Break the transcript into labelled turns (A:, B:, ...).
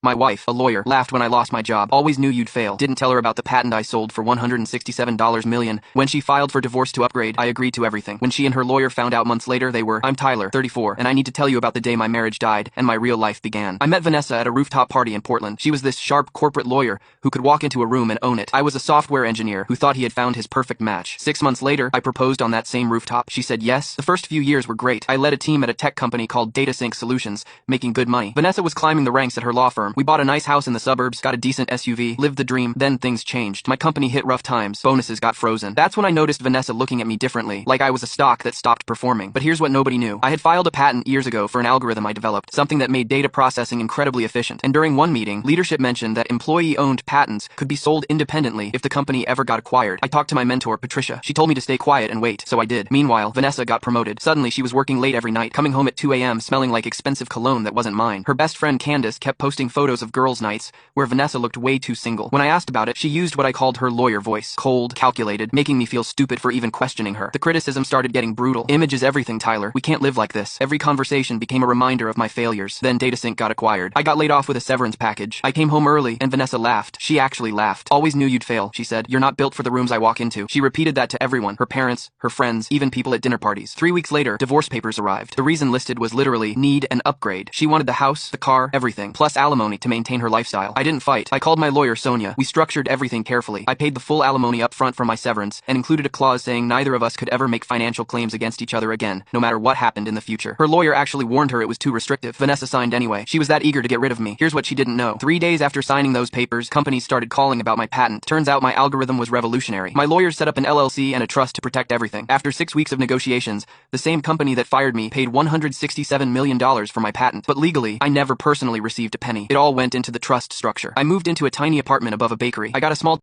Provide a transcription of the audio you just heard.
A: My wife, a lawyer, laughed when I lost my job. Always knew you'd fail. Didn't tell her about the patent I sold for $167 million. When she filed for divorce to upgrade, I agreed to everything. When she and her lawyer found out months later, they were, I'm Tyler, 34, and I need to tell you about the day my marriage died and my real life began. I met Vanessa at a rooftop party in Portland. She was this sharp corporate lawyer who could walk into a room and own it. I was a software engineer who thought he had found his perfect match. 6 months later, I proposed on that same rooftop. She said yes. The first few years were great. I led a team at a tech company called DataSync Solutions, making good money. Vanessa was climbing the ranks at her law firm. We bought a nice house in the suburbs, got a decent SUV, lived the dream. Then things changed. My company hit rough times. Bonuses got frozen. That's when I noticed Vanessa looking at me differently, like I was a stock that stopped performing. But here's what nobody knew. I had filed a patent years ago for an algorithm I developed, something that made data processing incredibly efficient. And during one meeting, leadership mentioned that employee-owned patents could be sold independently if the company ever got acquired. I talked to my mentor, Patricia. She told me to stay quiet and wait, so I did. Meanwhile, Vanessa got promoted. Suddenly, she was working late every night, coming home at 2 a.m. smelling like expensive cologne that wasn't mine. Her best friend Candace kept posting photos of girls' nights where Vanessa looked way too single. When I asked about it, she used what I called her lawyer voice. Cold, calculated, making me feel stupid for even questioning her. The criticism started getting brutal. Image is everything, Tyler. We can't live like this. Every conversation became a reminder of my failures. Then DataSync got acquired. I got laid off with a severance package. I came home early, and Vanessa laughed. She actually laughed. Always knew you'd fail, she said. You're not built for the rooms I walk into. She repeated that to everyone. Her parents, her friends, even people at dinner parties. 3 weeks later, divorce papers arrived. The reason listed was literally need an upgrade. She wanted the house, the car, everything, plus alimony to maintain her lifestyle. I didn't fight. I called my lawyer, Sonia. We structured everything carefully. I paid the full alimony up front for my severance and included a clause saying neither of us could ever make financial claims against each other again, no matter what happened in the future. Her lawyer actually warned her it was too restrictive. Vanessa signed anyway. She was that eager to get rid of me. Here's what she didn't know. 3 days after signing those papers, companies started calling about my patent. Turns out my algorithm was revolutionary. My lawyers set up an LLC and a trust to protect everything. After 6 weeks of negotiations, the same company that fired me paid $167 million for my patent. But legally, I never personally received a penny. It all went into the trust structure. I moved into a tiny apartment above a bakery. I got a small